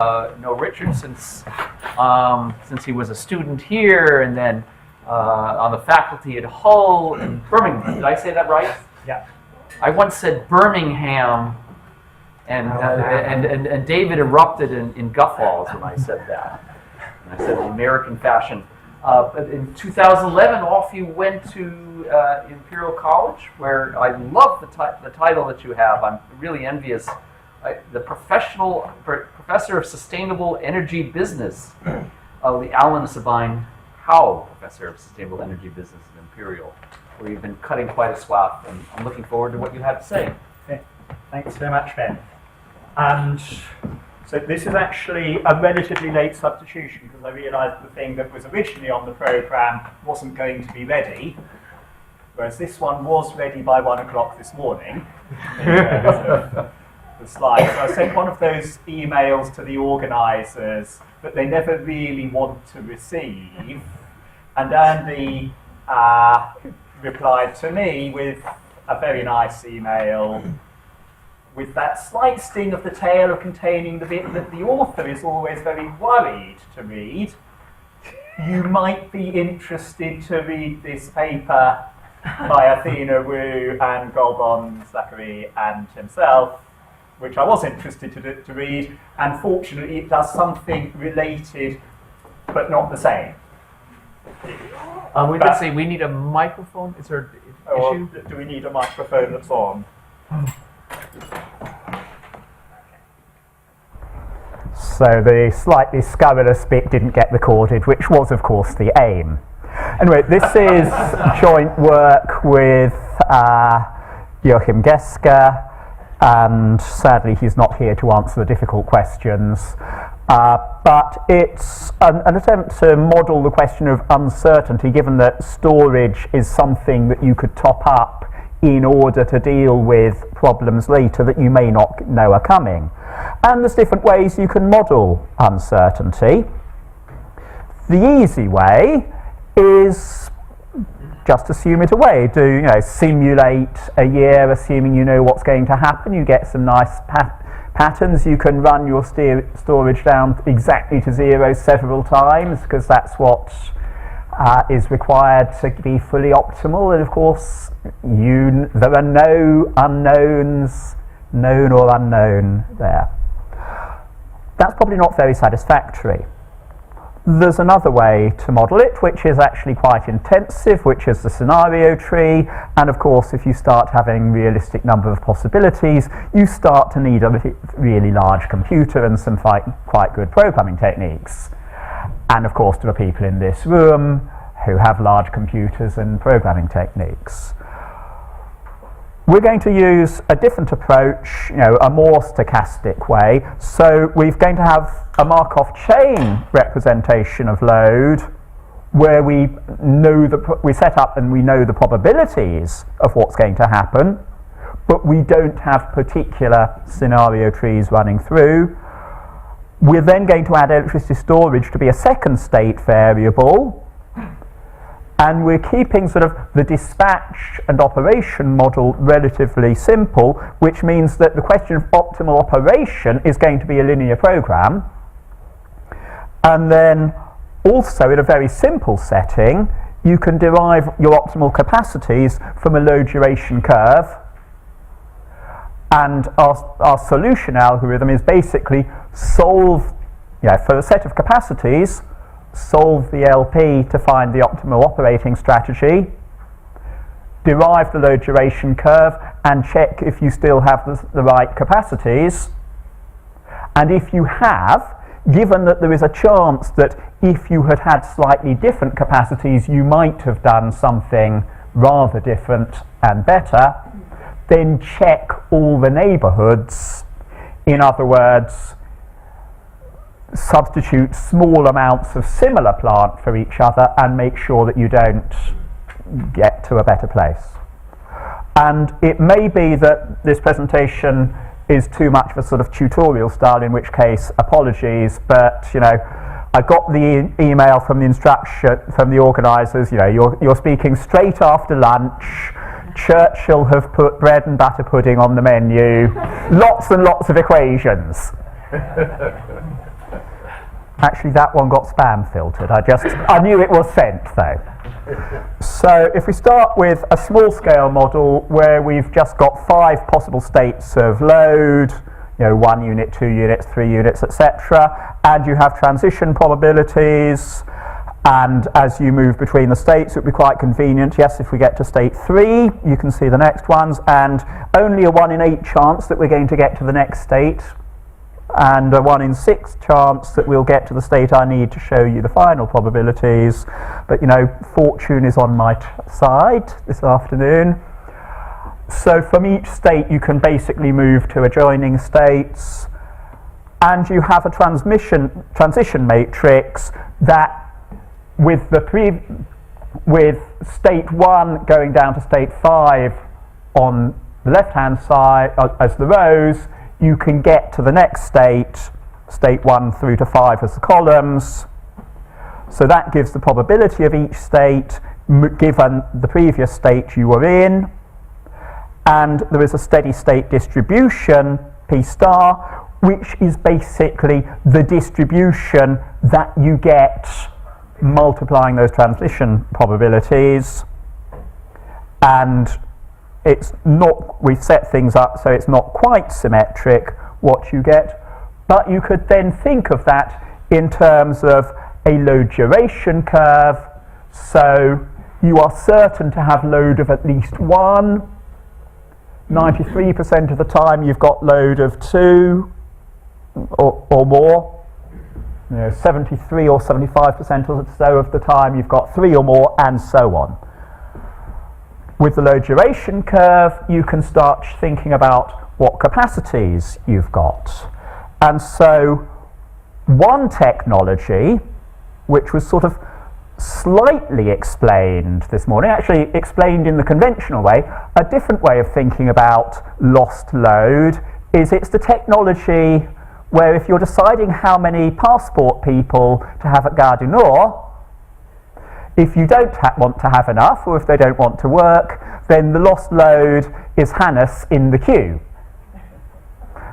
know Richard since he was a student here, and then on the faculty at Hull in Birmingham. Did I say that right? Yeah. I once said Birmingham, and David erupted in guffaws when I said that. And I said the American fashion. But in 2011, off you went to Imperial College, where I love the title that you have. I'm really envious. The Professor of Sustainable Energy Business, the Alan Sabine Howe Professor of Sustainable Energy Business at Imperial, where you've been cutting quite a swath, and I'm looking forward to what you have to say. Okay. Thanks very much, Ben. And so this is actually a relatively late substitution, because I realised the thing that was originally on the programme wasn't going to be ready, whereas this one was ready by 1 o'clock this morning. The slides. So I sent one of those emails to the organisers that they never really want to receive, and Andy replied to me with a very nice email with that slight sting of the tail of containing the bit that the author is always very worried to read. You might be interested to read this paper by Athena Wu and Golbon Zachary and himself, which I was interested to read, and fortunately it does something related but not the same. We did say we need a microphone. Is there an issue? Do we need a microphone that's on? So the slightly scurrilous bit didn't get recorded, which was of course the aim. Anyway, this is joint work with Joachim Geske, and sadly he's not here to answer the difficult questions. But it's an attempt to model the question of uncertainty, given that storage is something that you could top up in order to deal with problems later that you may not know are coming. And there's different ways you can model uncertainty. The easy way is just assume it away. Simulate a year, assuming you know what's going to happen. You get some nice patterns. You can run your storage down exactly to zero several times, because that's what is required to be fully optimal. And of course, there are no unknowns, known or unknown there. That's probably not very satisfactory. There's another way to model it, which is actually quite intensive, which is the scenario tree. And of course, if you start having realistic number of possibilities, you start to need a really large computer and some quite good programming techniques. And of course, there are people in this room who have large computers and programming techniques. We're going to use a different approach, a more stochastic way. So we're going to have a Markov chain representation of load, where we set up and we know the probabilities of what's going to happen, but we don't have particular scenario trees running through. We're then going to add electricity storage to be a second state variable, and we're keeping sort of the dispatch and operation model relatively simple, which means that the question of optimal operation is going to be a linear program. And then also in a very simple setting, you can derive your optimal capacities from a load duration curve. And our solution algorithm is basically solve, for a set of capacities, solve the LP to find the optimal operating strategy, derive the load duration curve, and check if you still have the right capacities. And if you have, given that there is a chance that if you had slightly different capacities, you might have done something rather different and better, then check all the neighbourhoods. In other words, substitute small amounts of similar plant for each other and make sure that you don't get to a better place. And it may be that this presentation is too much of a sort of tutorial style, in which case apologies, but I got the email from the organisers, you're speaking straight after lunch, Churchill have put bread and butter pudding on the menu, lots and lots of equations. Actually, that one got spam filtered. I knew it was sent though. So if we start with a small scale model where we've just got 5 possible states of load, 1 unit, 2 units, 3 units, etc., and you have transition probabilities, and as you move between the states, it would be quite convenient. Yes, if we get to state 3, you can see the next ones, and only a 1 in 8 chance that we're going to get to the next state, and a 1 in 6 chance that we'll get to the state I need to show you the final probabilities. But fortune is on my side this afternoon. So from each state you can basically move to adjoining states, and you have a transition matrix that with state 1 going down to state 5 on the left hand side as the rows, you can get to the next state 1 through to 5 as the columns. So that gives the probability of each state given the previous state you were in. And there is a steady state distribution, P star, which is basically the distribution that you get multiplying those transition probabilities. And it's not, we've set things up so it's not quite symmetric what you get, but you could then think of that in terms of a load duration curve. So you are certain to have load of at least 1. 93% of the time you've got load of 2 or more. 73 or 75% or so of the time you've got 3 or more, and so on. With the load duration curve, you can start thinking about what capacities you've got. And so one technology, which was sort of slightly explained this morning, actually explained in the conventional way, a different way of thinking about lost load is it's the technology where if you're deciding how many passport people to have at Gare du Nord, if you don't want to have enough, or if they don't want to work, then the lost load is Hannes in the queue,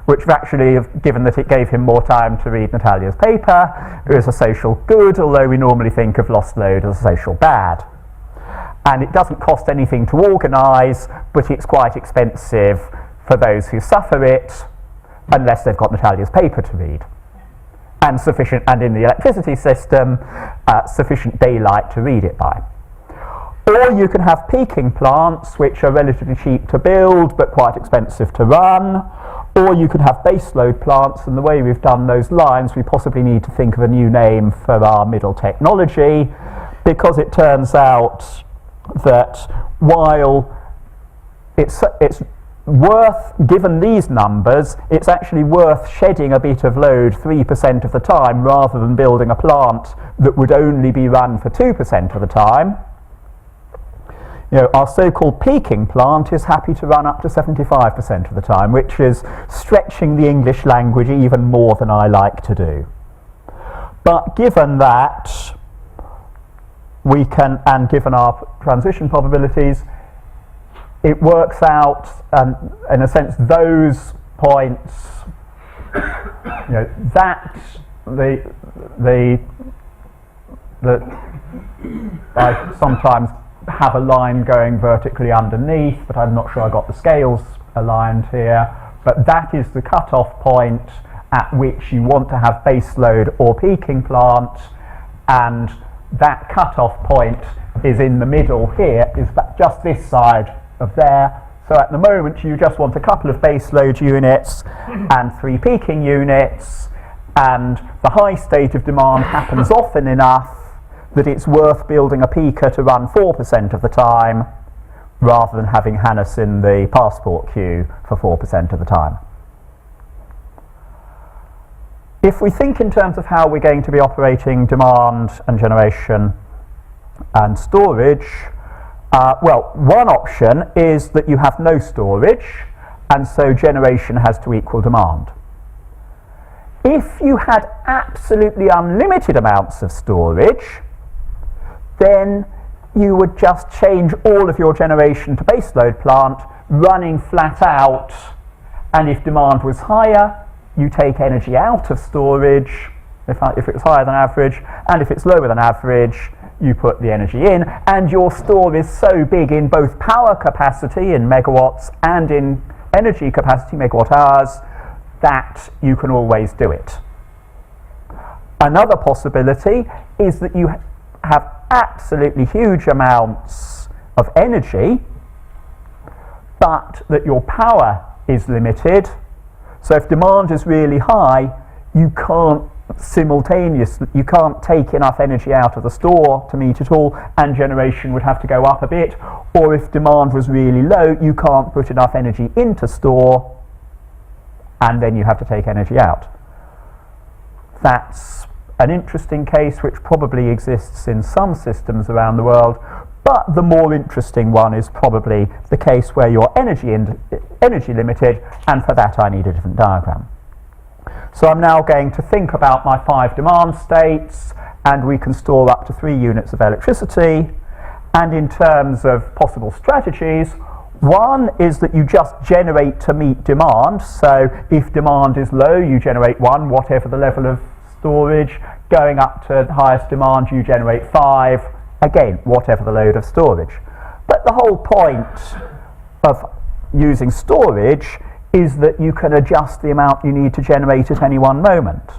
which actually, given that it gave him more time to read Natalia's paper, it was a social good, although we normally think of lost load as a social bad. And it doesn't cost anything to organise, but it's quite expensive for those who suffer it, unless they've got Natalia's paper to read. And sufficient, and in the electricity system, sufficient daylight to read it by. Or you can have peaking plants, which are relatively cheap to build, but quite expensive to run. Or you could have baseload plants, and the way we've done those lines, we possibly need to think of a new name for our middle technology, because it turns out that while it's worth, given these numbers, it's actually worth shedding a bit of load 3% of the time rather than building a plant that would only be run for 2% of the time. Our so-called peaking plant is happy to run up to 75% of the time, which is stretching the English language even more than I like to do. But given that, we can, and given our transition probabilities, it works out, in a sense, those points, that I sometimes have a line going vertically underneath, but I'm not sure I got the scales aligned here. But that is the cut-off point at which you want to have baseload or peaking plant, and that cut-off point is in the middle here, is just this side of there. So at the moment you just want a couple of baseload units and 3 peaking units, and the high state of demand happens often enough that it's worth building a peaker to run 4% of the time rather than having Hannes in the passport queue for 4% of the time. If we think in terms of how we're going to be operating demand and generation and storage, well, one option is that you have no storage, and so generation has to equal demand. If you had absolutely unlimited amounts of storage, then you would just change all of your generation to baseload plant, running flat out, and if demand was higher, you take energy out of storage, if it's higher than average, and if it's lower than average, you put the energy in, and your store is so big in both power capacity in megawatts and in energy capacity, megawatt hours, that you can always do it. Another possibility is that you have absolutely huge amounts of energy, but that your power is limited. So if demand is really high, you can't you can't take enough energy out of the store to meet it all, and generation would have to go up a bit. Or if demand was really low, you can't put enough energy into store, and then you have to take energy out. That's an interesting case which probably exists in some systems around the world, but the more interesting one is probably the case where you're energy limited, and for that I need a different diagram. So I'm now going to think about my 5 demand states, and we can store up to 3 units of electricity. And in terms of possible strategies, one is that you just generate to meet demand. So if demand is low, you generate 1, whatever the level of storage. Going up to the highest demand, you generate 5, again, whatever the load of storage. But the whole point of using storage is that you can adjust the amount you need to generate at any one moment.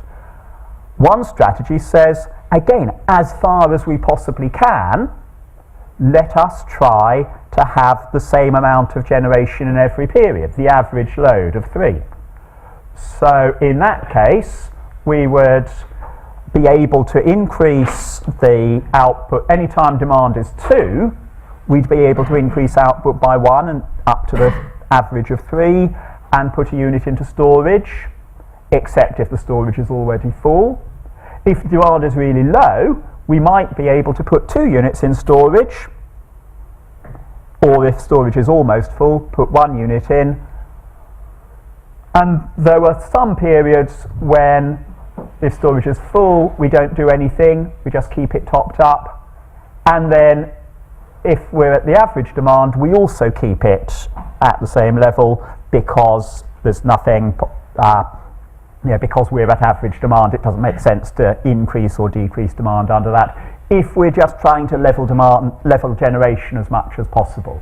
One strategy says, again, as far as we possibly can, let us try to have the same amount of generation in every period, the average load of 3. So in that case, we would be able to increase the output. Anytime demand is 2, we'd be able to increase output by 1 and up to the average of 3, and put a unit into storage, except if the storage is already full. If demand is really low, we might be able to put 2 units in storage, or if storage is almost full, put 1 unit in. And there are some periods when, if storage is full, we don't do anything, we just keep it topped up. And then if we're at the average demand, we also keep it at the same level, because there's nothing, because we're at average demand, it doesn't make sense to increase or decrease demand under that, if we're just trying to level generation as much as possible.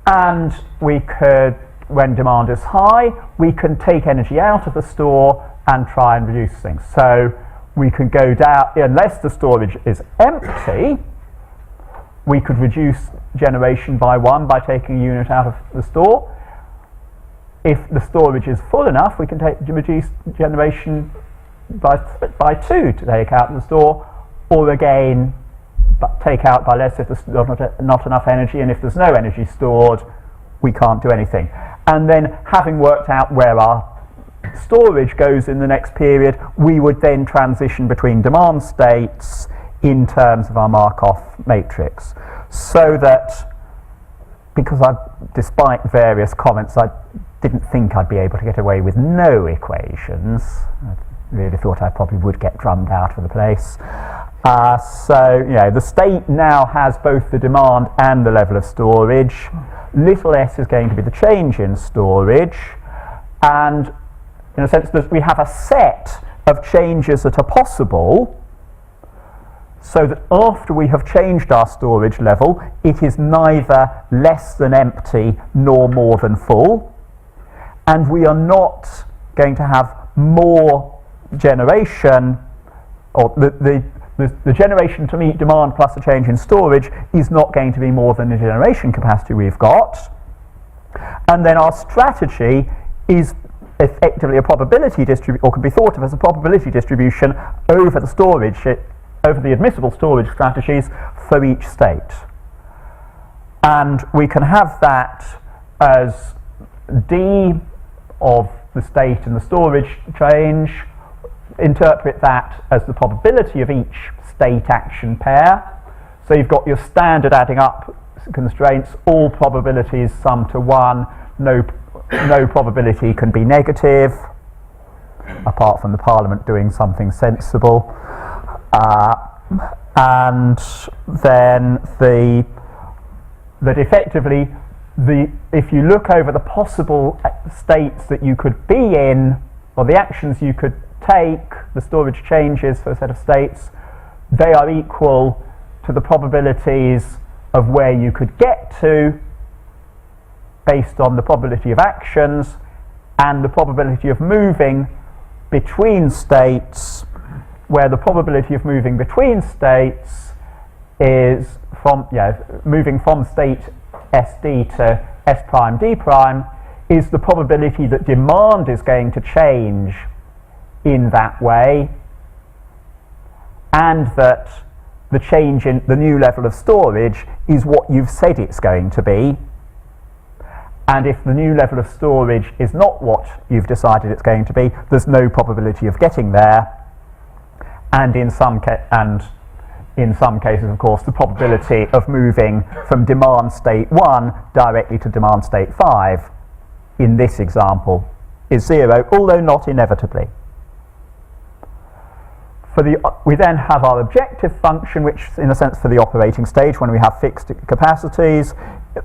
And we could, when demand is high, we can take energy out of the store and try and reduce things. So we can go down, unless the storage is empty, we could reduce generation by 1 by taking a unit out of the store. If the storage is full enough, we can reduce generation by 2 to take out of the store, or again, take out by less if there's not enough energy, and if there's no energy stored, we can't do anything. And then, having worked out where our storage goes in the next period, we would then transition between demand states in terms of our Markov matrix. So that, because despite various comments, I didn't think I'd be able to get away with no equations. I really thought I probably would get drummed out of the place. So, the state now has both the demand and the level of storage. Little s is going to be the change in storage, and in a sense that we have a set of changes that are possible, so that after we have changed our storage level, it is neither less than empty nor more than full, and we are not going to have more generation, or the generation to meet demand plus the change in storage is not going to be more than the generation capacity we've got. And then our strategy is effectively a probability distribution, or can be thought of as a probability distribution over the storage, over the admissible storage strategies for each state. And we can have that as d of the state and the storage change, interpret that as the probability of each state action pair. So you've got your standard adding up constraints, all probabilities sum to 1, no probability can be negative, apart from the Parliament doing something sensible. And then that effectively, if you look over the possible states that you could be in, or the actions you could take, the storage changes for a set of states, they are equal to the probabilities of where you could get to based on the probability of actions and the probability of moving between states, where the probability of moving between states is moving from state SD to S prime D prime is the probability that demand is going to change in that way, and that the change in the new level of storage is what you've said it's going to be. And if the new level of storage is not what you've decided it's going to be, there's no probability of getting there. And in some cases, of course, the probability of moving from demand state 1 directly to demand state 5 in this example is 0, although not inevitably. We then have our objective function, which in a sense for the operating stage when we have fixed capacities,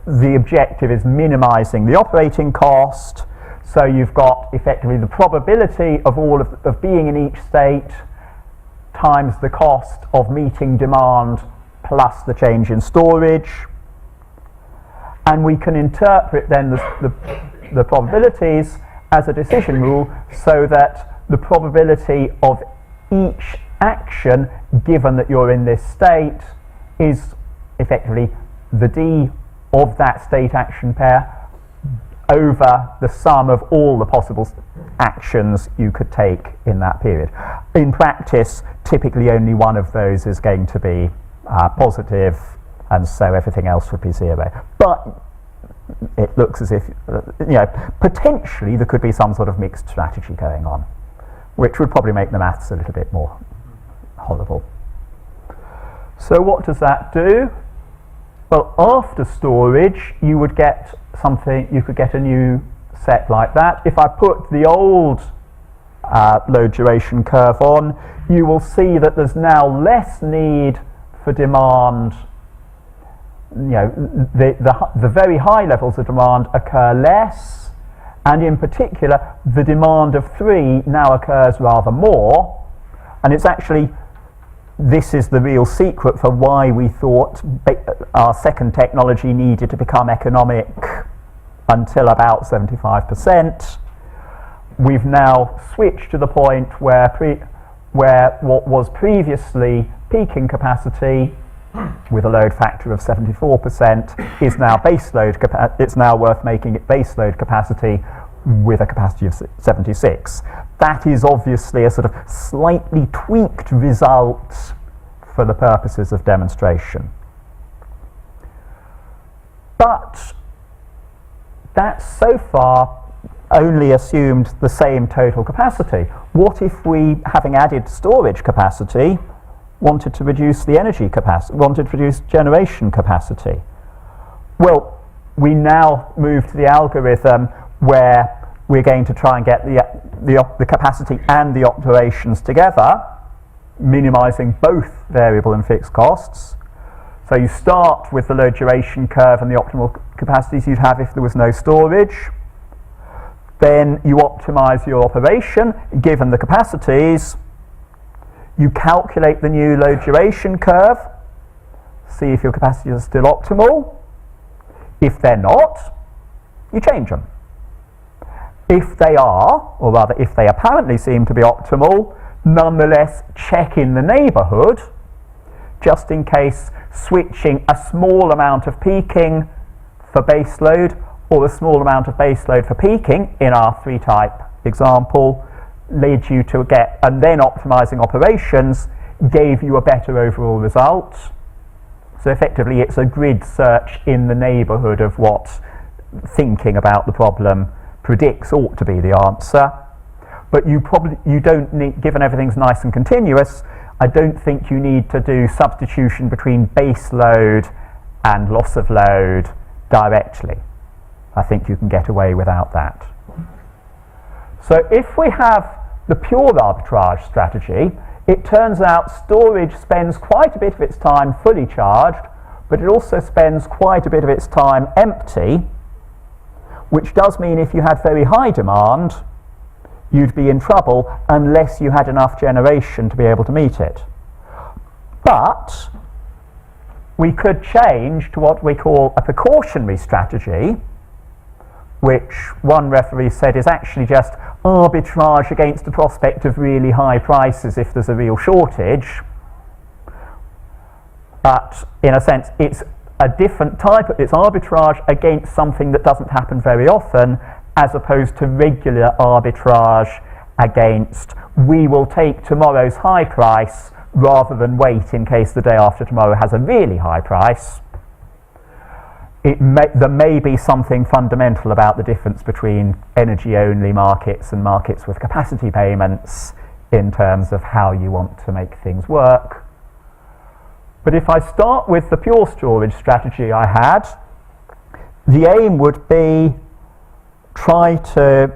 the objective is minimizing the operating cost. So you've got effectively the probability of being in each state times the cost of meeting demand plus the change in storage. And we can interpret then the probabilities as a decision rule so that the probability of each action, given that you're in this state, is effectively the D of that state action pair over the sum of all the possible actions you could take in that period. In practice, typically only one of those is going to be positive, and so everything else would be 0. But it looks as if, potentially there could be some sort of mixed strategy going on, which would probably make the maths a little bit more horrible. So what does that do? Well, after storage, you could get a new set like that. If I put the old load duration curve on, you will see that there's now less need for demand. The very high levels of demand occur less, and in particular, the demand of 3 now occurs rather more. And it's actually, this is the real secret for why we thought our second technology needed to become economic until about 75%. We've now switched to the point where what was previously peaking capacity with a load factor of 74% is now baseload capacity. It's now worth making it baseload capacity with a capacity of 76. That is obviously a sort of slightly tweaked result for the purposes of demonstration. But that's so far only assumed the same total capacity. What if we, having added storage capacity, wanted to reduce the energy capacity, wanted to reduce generation capacity? Well, we now move to the algorithm where we're going to try and get the capacity and the operations together, minimizing both variable and fixed costs. So you start with the load duration curve and the optimal capacities you'd have if there was no storage. Then you optimize your operation given the capacities. You calculate the new load duration curve, see if your capacities are still optimal. If they're not, you change them. If they are, or rather if they apparently seem to be optimal, nonetheless check in the neighbourhood, just in case switching a small amount of peaking for base load or a small amount of base load for peaking in our 3-type example led you to get, and then optimizing operations gave you a better overall result. So effectively it's a grid search in the neighbourhood of what thinking about the problem predicts ought to be the answer. But you don't need, given everything's nice and continuous, I don't think you need to do substitution between base load and loss of load directly. I think you can get away without that. So if we have the pure arbitrage strategy, it turns out storage spends quite a bit of its time fully charged, but it also spends quite a bit of its time empty, which does mean if you had very high demand, you'd be in trouble unless you had enough generation to be able to meet it. But we could change to what we call a precautionary strategy, which one referee said is actually just arbitrage against the prospect of really high prices if there's a real shortage. But in a sense, it's a different type it's arbitrage against something that doesn't happen very often, as opposed to regular arbitrage against we will take tomorrow's high price rather than wait in case the day after tomorrow has a really high price. There may be something fundamental about the difference between energy-only markets and markets with capacity payments in terms of how you want to make things work. But if I start with the pure storage strategy I had, the aim would be try to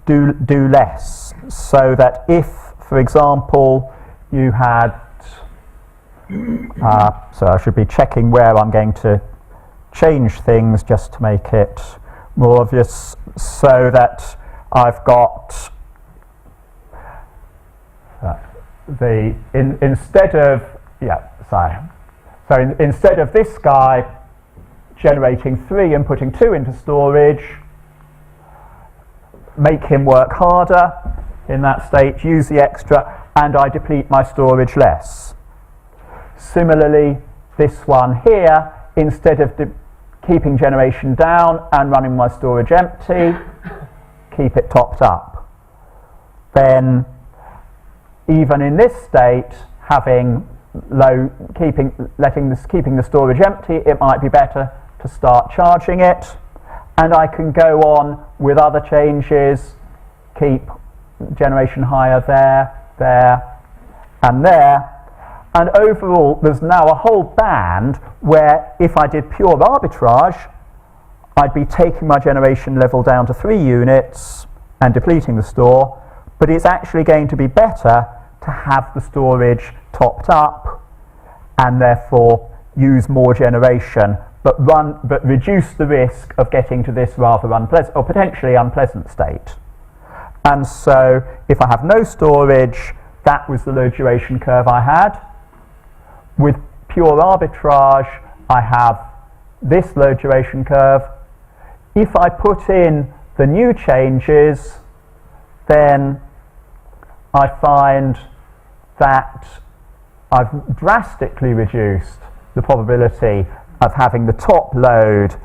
do less, so that if, for example, you had so I should be checking where I'm going to change things just to make it more obvious, so that I've got instead of this guy generating 3 and putting 2 into storage, make him work harder in that state, use the extra, and I deplete my storage less. Similarly, this one here, instead of keeping generation down and running my storage empty, keep it topped up. Then, even in this state, having keeping the storage empty, it might be better to start charging it, and I can go on with other changes, keep generation higher there, and there. And overall, there's now a whole band where if I did pure arbitrage, I'd be taking my generation level down to 3 units and depleting the store, but it's actually going to be better to have the storage topped up and therefore use more generation, but reduce the risk of getting to this rather unpleasant or potentially unpleasant state. And so if I have no storage, that was the low duration curve I had. With pure arbitrage, I have this low duration curve. If I put in the new changes, then I find that I've drastically reduced the probability of having the top load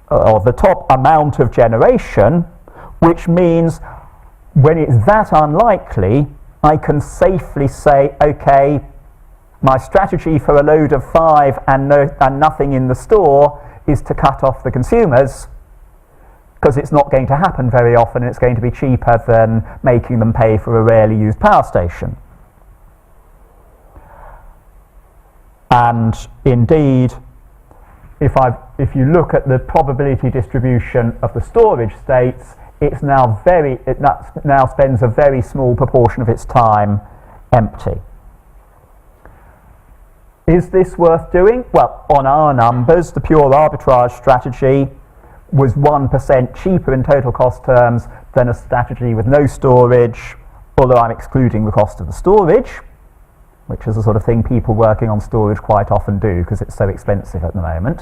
or the top amount of generation, which means when it's that unlikely, I can safely say, okay, my strategy for a load of 5 and nothing in the store is to cut off the consumers, because it's not going to happen very often and it's going to be cheaper than making them pay for a rarely used power station. And indeed, if you look at the probability distribution of the storage states, it now spends a very small proportion of its time empty. Is this worth doing? Well, on our numbers, the pure arbitrage strategy was 1% cheaper in total cost terms than a strategy with no storage, although I'm excluding the cost of the storage, which is the sort of thing people working on storage quite often do because it's so expensive at the moment.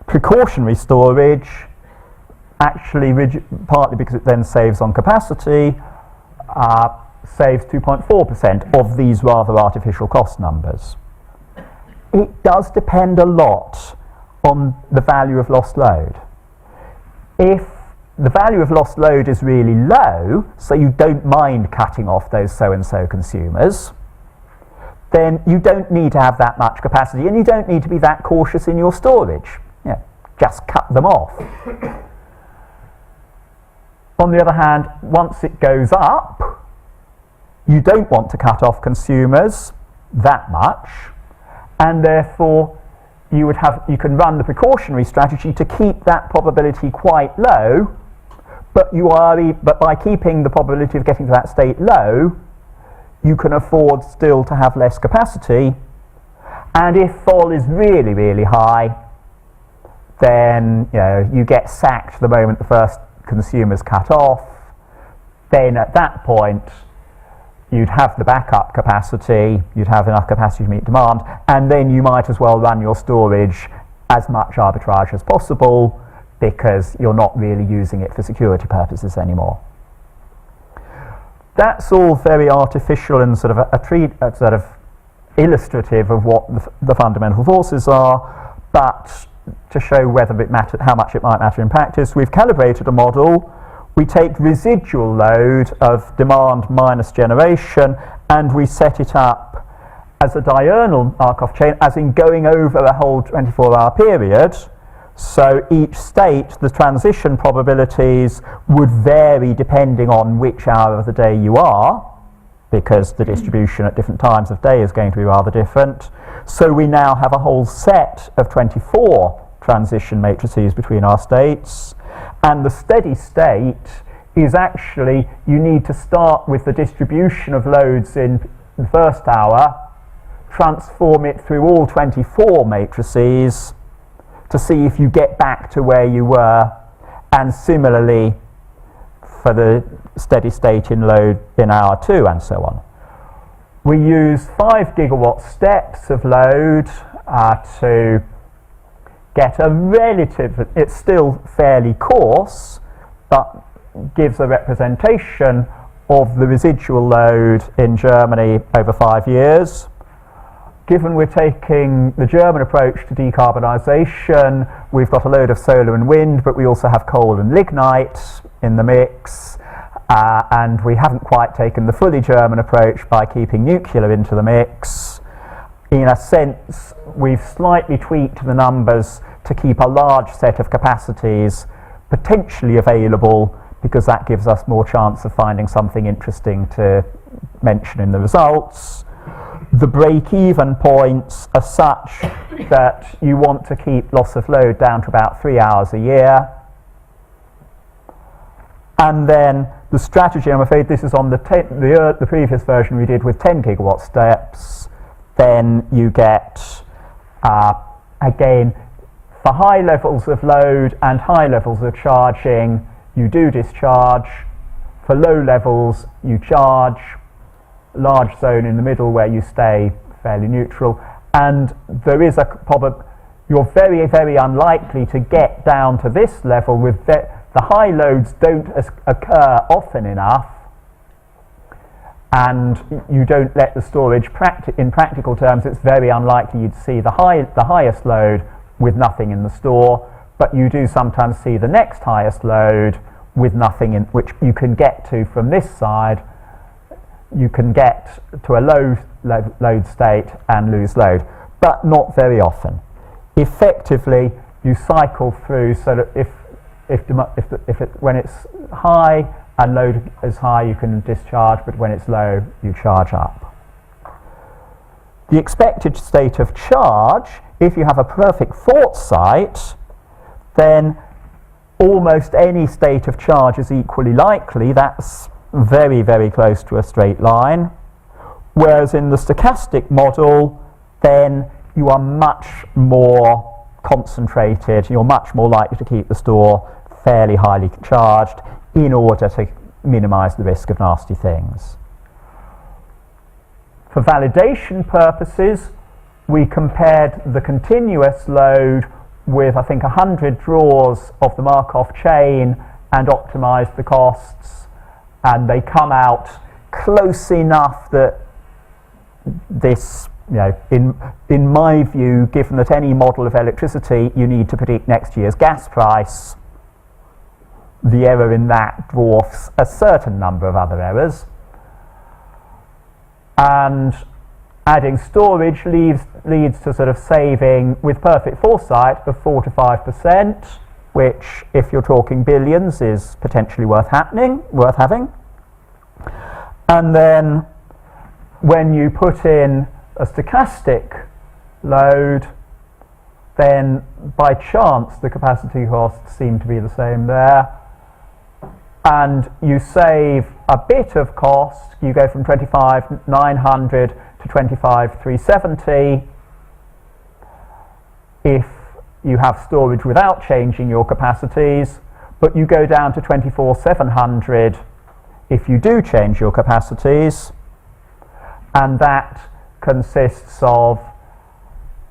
Precautionary storage, actually, partly because it then saves on capacity, saves 2.4% of these rather artificial cost numbers. It does depend a lot on the value of lost load. If the value of lost load is really low, so you don't mind cutting off those so-and-so consumers, then you don't need to have that much capacity and you don't need to be that cautious in your storage. Just cut them off. On the other hand, once it goes up, you don't want to cut off consumers that much, and therefore you can run the precautionary strategy to keep that probability quite low, but by keeping the probability of getting to that state low, you can afford still to have less capacity, and if vol is really, really high, then you get sacked the moment the first consumer's cut off. Then at that point, you'd have the backup capacity, you'd have enough capacity to meet demand, and then you might as well run your storage as much arbitrage as possible because you're not really using it for security purposes anymore. That's all very artificial and sort of illustrative of what the fundamental forces are, but to show whether it mattered, how much it might matter in practice, we've calibrated a model. We take residual load of demand minus generation, and we set it up as a diurnal Markov chain, as in going over a whole 24-hour period. So each state, the transition probabilities would vary depending on which hour of the day you are, because the distribution at different times of day is going to be rather different. So we now have a whole set of 24 transition matrices between our states. And the steady state is actually, you need to start with the distribution of loads in the first hour, transform it through all 24 matrices to see if you get back to where you were, and similarly for the steady state in load in hour 2 and so on. We use 5 gigawatt steps of load to get a relative, it's still fairly coarse, but gives a representation of the residual load in Germany over 5 years. Given we're taking the German approach to decarbonisation, we've got a load of solar and wind, but we also have coal and lignite in the mix, and we haven't quite taken the fully German approach by keeping nuclear into the mix. In a sense, we've slightly tweaked the numbers to keep a large set of capacities potentially available, because that gives us more chance of finding something interesting to mention in the results. The break-even points are such that you want to keep loss of load down to about 3 hours a year. And then the strategy, I'm afraid this is on the previous version we did with 10 gigawatt steps. Then you get, again, for high levels of load and high levels of charging, you do discharge. For low levels, you charge. Large zone in the middle where you stay fairly neutral. And there is a problem, you're very, very unlikely to get down to this level with the high loads don't occur often enough, and you don't let the storage, in practical terms, it's very unlikely you'd see the highest load with nothing in the store, but you do sometimes see the next highest load with nothing in, which you can get to from this side. You can get to a low load state and lose load, but not very often. Effectively, you cycle through so that when it's high and load is high, you can discharge, but when it's low, you charge up. The expected state of charge, if you have a perfect foresight, then almost any state of charge is equally likely. That's very, very close to a straight line. Whereas in the stochastic model, then you are much more concentrated, you're much more likely to keep the store fairly highly charged in order to minimize the risk of nasty things. For validation purposes, we compared the continuous load with, I think, 100 draws of the Markov chain and optimized the costs, and they come out close enough that this, in my view, given that any model of electricity you need to predict next year's gas price, the error in that dwarfs a certain number of other errors. And adding storage leads to sort of saving, with perfect foresight, of 4 to 5%, which, if you're talking billions, is potentially worth having. And then when you put in a stochastic load, then by chance the capacity costs seem to be the same there, and you save a bit of cost. You go from 25,900 to 25,370. If you have storage without changing your capacities, but you go down to 24,700 if you do change your capacities, and that consists of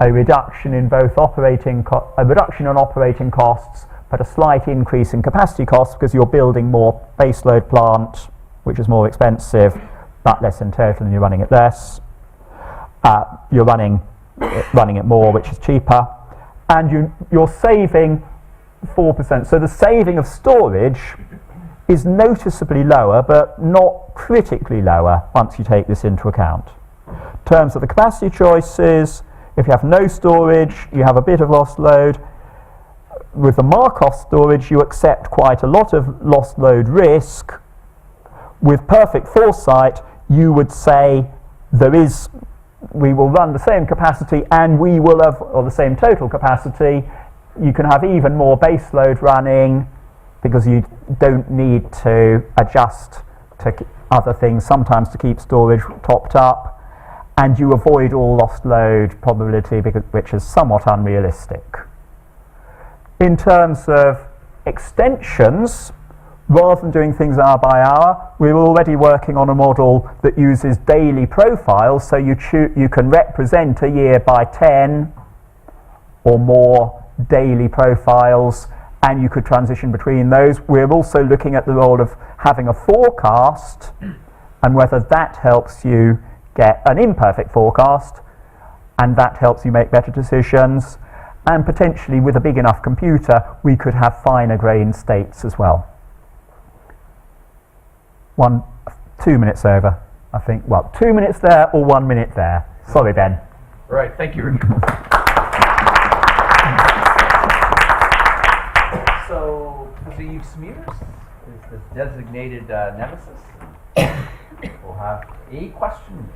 a reduction in both operating costs, but a slight increase in capacity costs because you're building more baseload plant, which is more expensive, but less in total, and you're running it less. You're running it more, which is cheaper, and you're saving 4%. So the saving of storage is noticeably lower, but not critically lower once you take this into account. In terms of the capacity choices, if you have no storage, you have a bit of lost load. With the Markov storage, you accept quite a lot of lost load risk. With perfect foresight, you would say we will run the same capacity and we will have, or the same total capacity. You can have even more base load running because you don't need to adjust to other things, sometimes to keep storage topped up, and you avoid all lost load probability, which is somewhat unrealistic. In terms of extensions, rather than doing things hour by hour, we're already working on a model that uses daily profiles, so you can represent a year by 10 or more daily profiles, and you could transition between those. We're also looking at the role of having a forecast and whether that helps you get an imperfect forecast, and that helps you make better decisions. And potentially with a big enough computer, we could have finer grained states as well. 2 minutes over, I think. Well, 2 minutes there or 1 minute there. Sorry, Ben. All right, thank you. So, Professor Yves Smears is the designated nemesis. We'll have a question.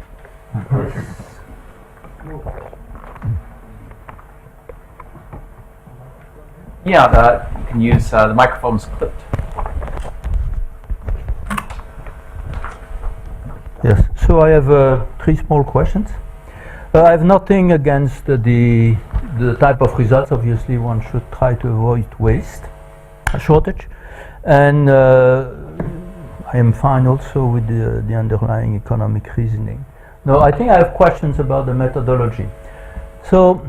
Yeah, you can use the microphone's clipped. Yes, so I have 3 small questions. I have nothing against the type of results. Obviously, one should try to avoid waste, a shortage, and I am fine also with the underlying economic reasoning. Now, I think I have questions about the methodology. So,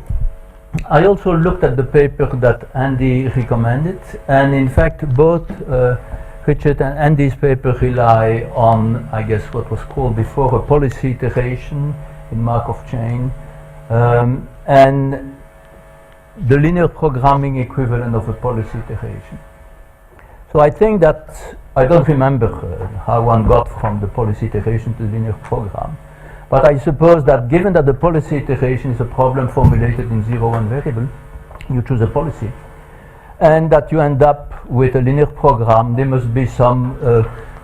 I also looked at the paper that Andy recommended, and in fact, both Richard and Andy's paper rely on, I guess, what was called before a policy iteration in Markov chain, and the linear programming equivalent of a policy iteration. So I think that, I don't remember how one got from the policy iteration to the linear program, but I suppose that given that the policy iteration is a problem formulated in 0-1 variable, you choose a policy, and that you end up with a linear program, there must be some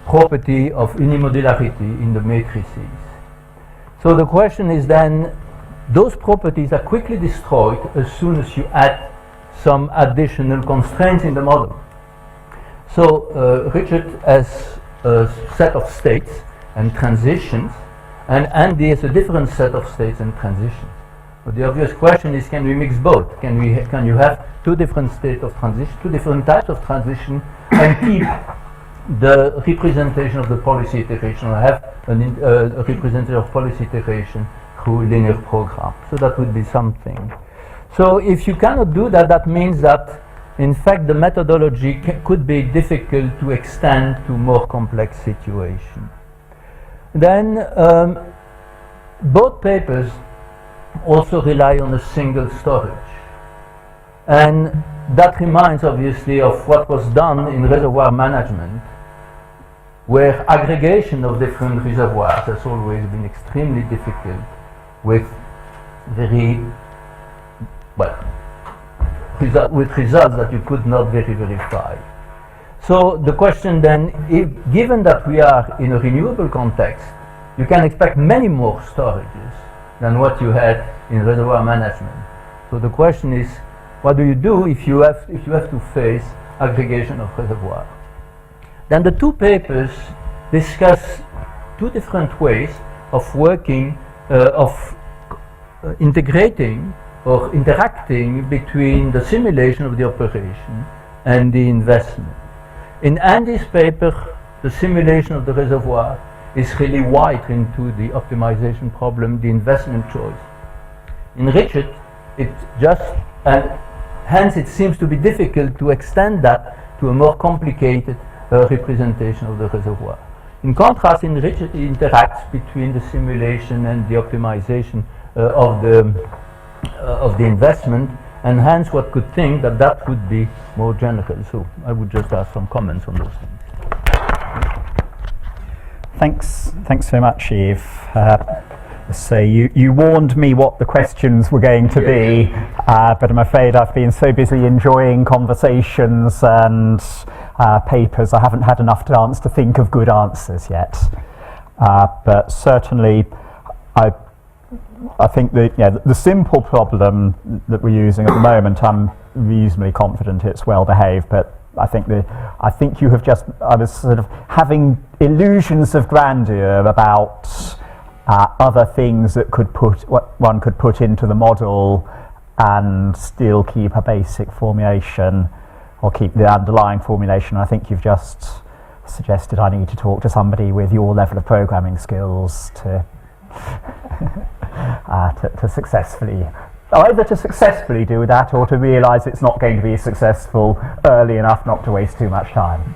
property of unimodularity in the matrices. So the question is then, those properties are quickly destroyed as soon as you add some additional constraints in the model. So Richard has a set of states and transitions, and Andy has a different set of states and transitions. But the obvious question is, can we mix both? Can you have 2 different states of transition, 2 different types of transition, and keep the representation of the policy iteration, or have a representation of policy iteration through linear program? So that would be something. So if you cannot do that, that means that in fact the methodology could be difficult to extend to more complex situations. Then both papers also rely on a single storage, and that reminds obviously of what was done in reservoir management, where aggregation of different reservoirs has always been extremely difficult, with results that you could not verify. So the question then, given that we are in a renewable context, you can expect many more storages than what you had in reservoir management. So the question is, what do you do if you have to face aggregation of reservoir? Then the 2 papers discuss 2 different ways of working, integrating or interacting between the simulation of the operation and the investment. In Andy's paper, the simulation of the reservoir is really wide into the optimization problem, the investment choice. In Richard, it just, and hence it seems to be difficult to extend that to a more complicated representation of the reservoir. In contrast, in Richard, it interacts between the simulation and the optimization of the investment, and hence one could think that that would be more general. So I would just ask some comments on those things. Thanks so much, Yves. So you warned me what the questions were going to be, but I'm afraid I've been so busy enjoying conversations and papers, I haven't had enough chance to think of good answers yet. But certainly, I think the simple problem that we're using at the moment, I'm reasonably confident it's well behaved, but I think you have just, I was sort of having illusions of grandeur about other things that one could put into the model and still keep a basic formulation or keep the underlying formulation. I think you've just suggested I need to talk to somebody with your level of programming skills to successfully, either to successfully do that or to realise it's not going to be successful early enough not to waste too much time.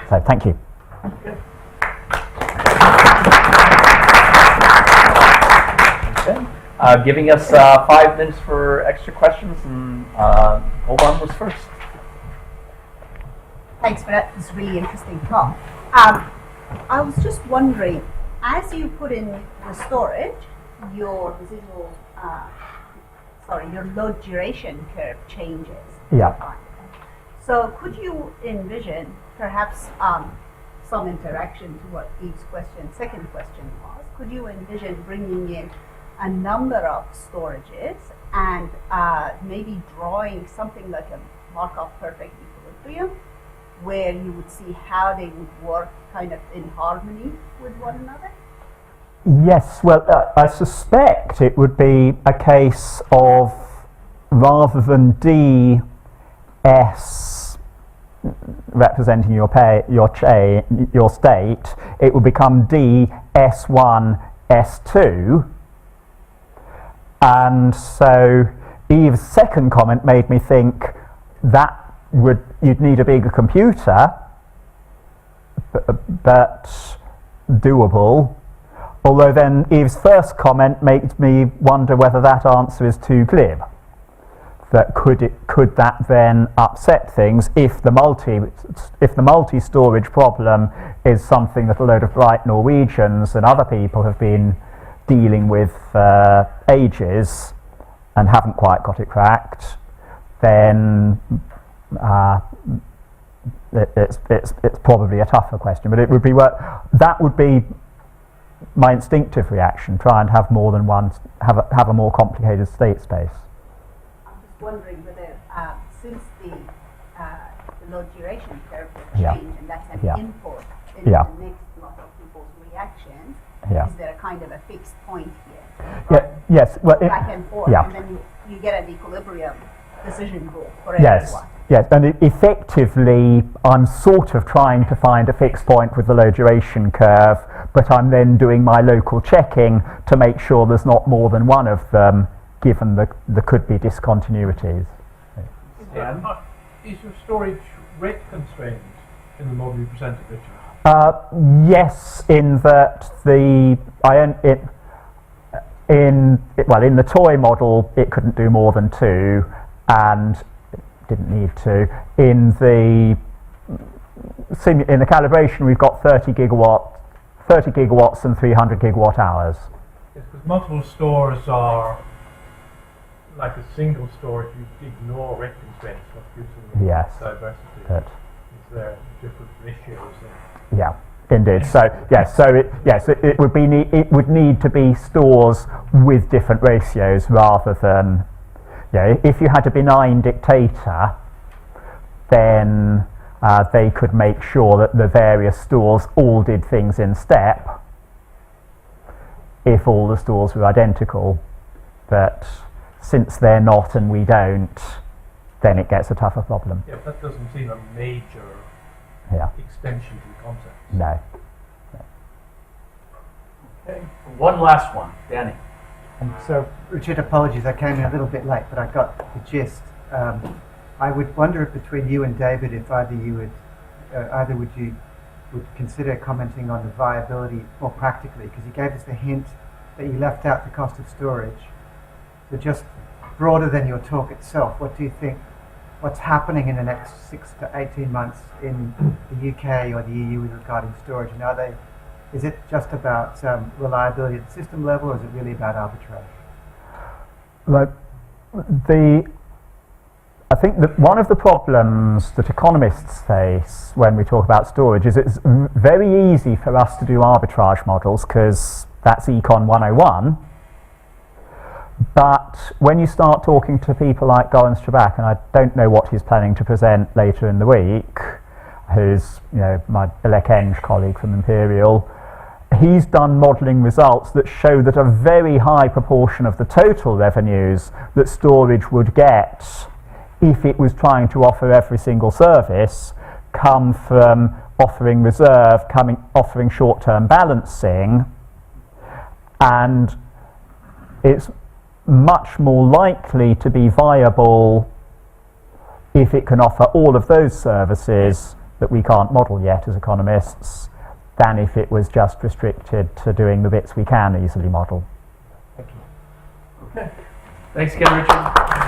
So thank you. Okay. Giving us 5 minutes for extra questions, and hold on was first. Thanks for that. It's really interesting talk. I was just wondering, as you put in the storage, your residual, your load duration curve changes. Yeah. So could you envision perhaps some interaction to what Eve's second question was? Could you envision bringing in a number of storages and maybe drawing something like a Markov perfect equilibrium, where you would see how they would work kind of in harmony with one another? Yes, well, I suspect it would be a case of, rather than ds representing your state, it would become ds1 s2, and so Eve's second comment made me think that you'd need a bigger computer, but doable. Although then Eve's first comment makes me wonder whether that answer is too glib. That could that then upset things if the multi-storage problem is something that a load of bright Norwegians and other people have been dealing with ages and haven't quite got it cracked, then it's probably a tougher question. But it would be that would be my instinctive reaction. Try and have more than one, have a more complicated state space. I'm just wondering whether since the load duration curve will Yeah. change, and that's an Yeah. input in Yeah. the next lot of people's reactions, Yeah. is there a kind of a fixed point here? Yeah. Yes. Well. Back and forth, Yeah. and then you get an equilibrium decision rule for Yes. everyone. Yes, and effectively, I'm sort of trying to find a fixed point with the low duration curve, but I'm then doing my local checking to make sure there's not more than one of them, given there could be discontinuities. Is your storage rate constrained in the model you presented, Richard? Yes, in that in the toy model, it couldn't do more than 2, and didn't need to. In the calibration, we've got 30 gigawatts and 300 gigawatt hours. Yes, because multiple stores are like a single store. If you ignore rate constraints, not using Yes. diversity, But, is there different ratios? yeah, indeed. So yes, it would need to be stores with different ratios rather than. Yeah, if you had a benign dictator, then they could make sure that the various stores all did things in step if all the stores were identical. But since they're not and we don't, then it gets a tougher problem. Yeah, that doesn't seem a major Yeah, extension to the concept. no. Okay. One last one, Danny. So, Richard, apologies, I came in a little bit late, but I got the gist. I would wonder if between you and David, if either would consider commenting on the viability more practically, because you gave us the hint that you left out the cost of storage. So just broader than your talk itself, what do you think, what's happening in the next 6 to 18 months in the UK or the EU with regarding storage? And is it just about reliability at the system level, or is it really about arbitrage? Like I think that one of the problems that economists face when we talk about storage is it's very easy for us to do arbitrage models because that's Econ 101. But when you start talking to people like Goran Strabak, and I don't know what he's planning to present later in the week, who's my Bilek Eng colleague from Imperial, he's done modelling results that show that a very high proportion of the total revenues that storage would get if it was trying to offer every single service come from offering reserve, offering short-term balancing, and it's much more likely to be viable if it can offer all of those services that we can't model yet as economists than if it was just restricted to doing the bits we can easily model. Thank you. Okay. Thanks again, Richard.